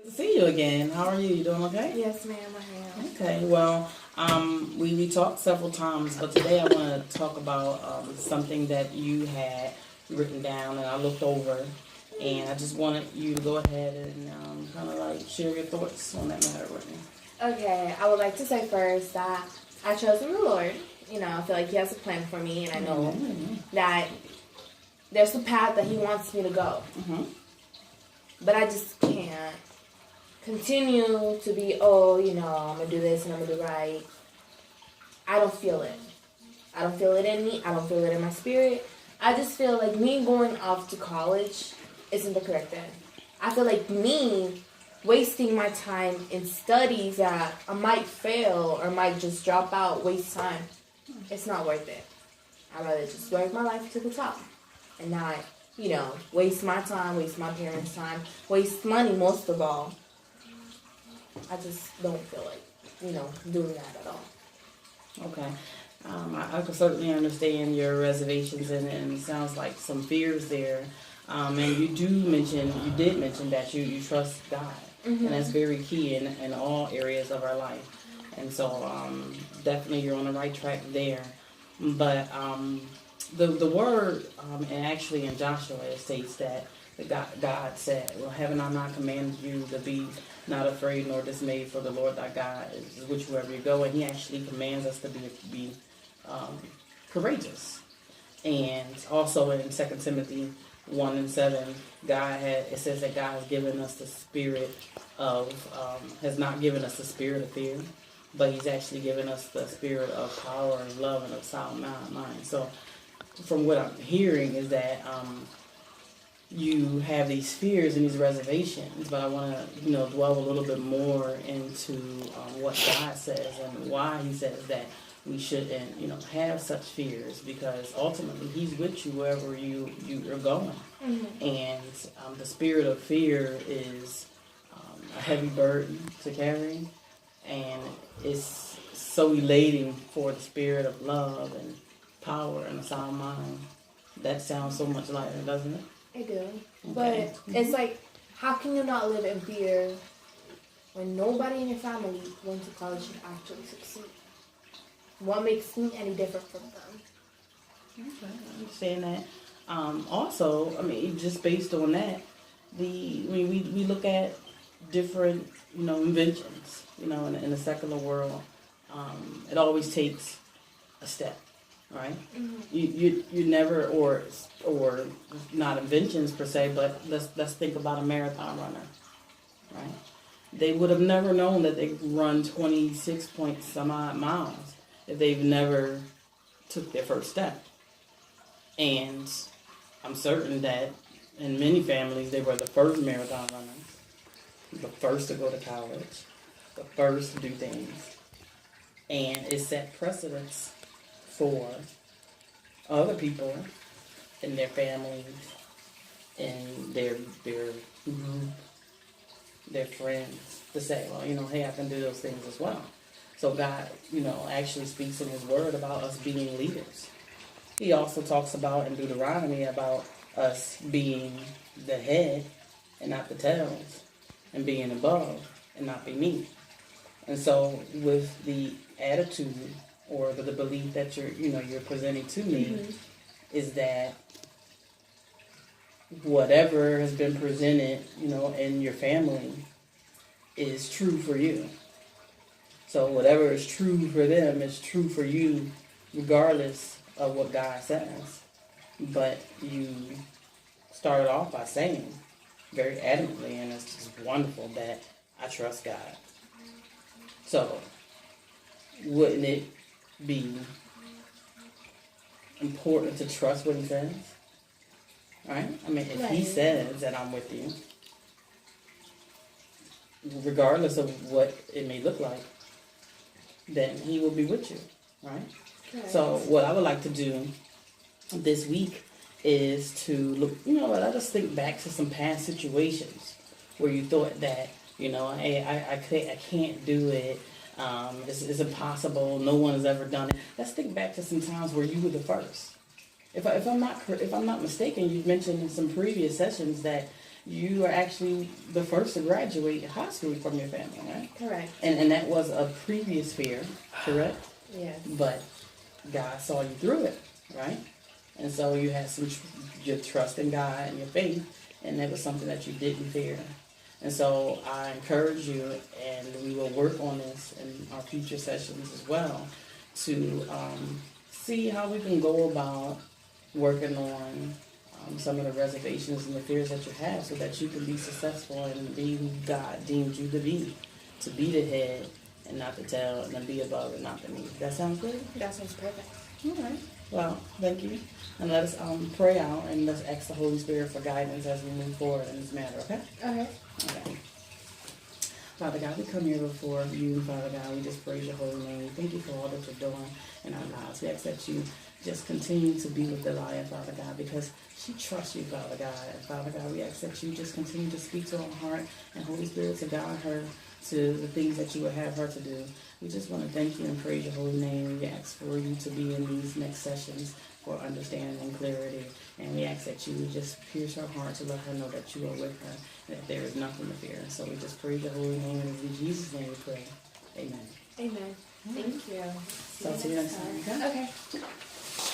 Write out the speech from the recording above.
Good to see you again. How are you? You doing okay? Yes, ma'am, I am. Okay. Well, we talked several times, but today I want to talk about something that you had written down, and I looked over, and I just wanted you to go ahead and kind of like share your thoughts on that matter with me. Okay, I would like to say first that I trust in the Lord. I feel like He has a plan for me, and I know that there's a path that He wants me to go. Mm-hmm. But I just can't continue to be, I'm going to do this and I'm going to do right. I don't feel it. I don't feel it in me. I don't feel it in my spirit. I just feel like me going off to college isn't the correct thing. I feel like me wasting my time in studies that I might fail or might just drop out, waste time. It's not worth it. I'd rather just work my life to the top and not, waste my time, waste my parents' time, waste money most of all. I just don't feel like, doing that at all. Okay. I can certainly understand your reservations and it sounds like some fears there. And you did mention that you trust God. Mm-hmm. And that's very key in all areas of our life. And so definitely you're on the right track there. But the word, and actually in Joshua it states that God said, well, haven't I not commanded you to be not afraid nor dismayed, for the Lord thy God is with you wherever you go. And he actually commands us to be courageous. And also in 2 Timothy 1:7, it says that God has given us the spirit has not given us the spirit of fear, but he's actually given us the spirit of power and love and of sound mind. So from what I'm hearing is that you have these fears and these reservations, but I want to, dwell a little bit more into what God says and why he says that we shouldn't, have such fears, because ultimately he's with you wherever you're going. Mm-hmm. And the spirit of fear is a heavy burden to carry, and it's so elating for the spirit of love and power and a sound mind. That sounds so much lighter, doesn't it? I do. Okay. But it's like, how can you not live in fear when nobody in your family went to college and actually succeed? What makes me any different from them? Okay, I understand that. Also, just based on that, we look at different, inventions, in the secular world. It always takes a step, right? Mm-hmm. You never, or not inventions per se, but let's think about a marathon runner, right? They would have never known that they could run 26 point some odd miles if they've never took their first step. And I'm certain that in many families they were the first marathon runners, the first to go to college, the first to do things, and it set precedence for other people in their families, in their group, their friends, to say, well, hey, I can do those things as well. So God, actually speaks in his word about us being leaders. He also talks about in Deuteronomy about us being the head and not the tails, and being above and not beneath. And so with the attitude or the belief that you're presenting to me, mm-hmm. is that whatever has been presented, in your family is true for you. So whatever is true for them is true for you, regardless of what God says. But you started off by saying very adamantly, and it's just wonderful, that I trust God. So wouldn't it be important to trust what he says? Right? If he says that I'm with you, regardless of what it may look like, then he will be with you, right? Okay. So what I would like to do this week is to look, let us think back to some past situations where you thought that, hey, I can't do it. It's impossible. No one has ever done it. Let's think back to some times where you were the first. If I'm not mistaken, you've mentioned in some previous sessions that you are actually the first to graduate high school from your family, right? Correct. And that was a previous fear, correct? Yes. But God saw you through it, right? And so you had your trust in God and your faith, and that was something that you didn't fear. And so I encourage you, and we will work on this in our future sessions as well, to see how we can go about working on some of the reservations and the fears that you have, so that you can be successful and be who God deemed you to be the head and not the tail, and then be above and not beneath. That sounds good? That sounds perfect. All right. Well, thank you. And let us pray out, and let's ask the Holy Spirit for guidance as we move forward in this matter, okay? Okay. Okay. Father God, we come here before you, Father God. We just praise your holy name. We thank you for all that you're doing in our lives. We ask that you just continue to be with Delia, Father God, because she trusts you, Father God. And Father God, we ask that you just continue to speak to her heart, and Holy Spirit to guide her to the things that you would have her to do. We just want to thank you and praise your holy name. We ask for you to be in these next sessions for understanding and clarity. And we ask that you would just pierce her heart to let her know that you are with her and that there is nothing to fear. So we just praise your holy name, and in Jesus' name we pray. Amen. Amen. Thank you. So see you next time. Okay? Okay.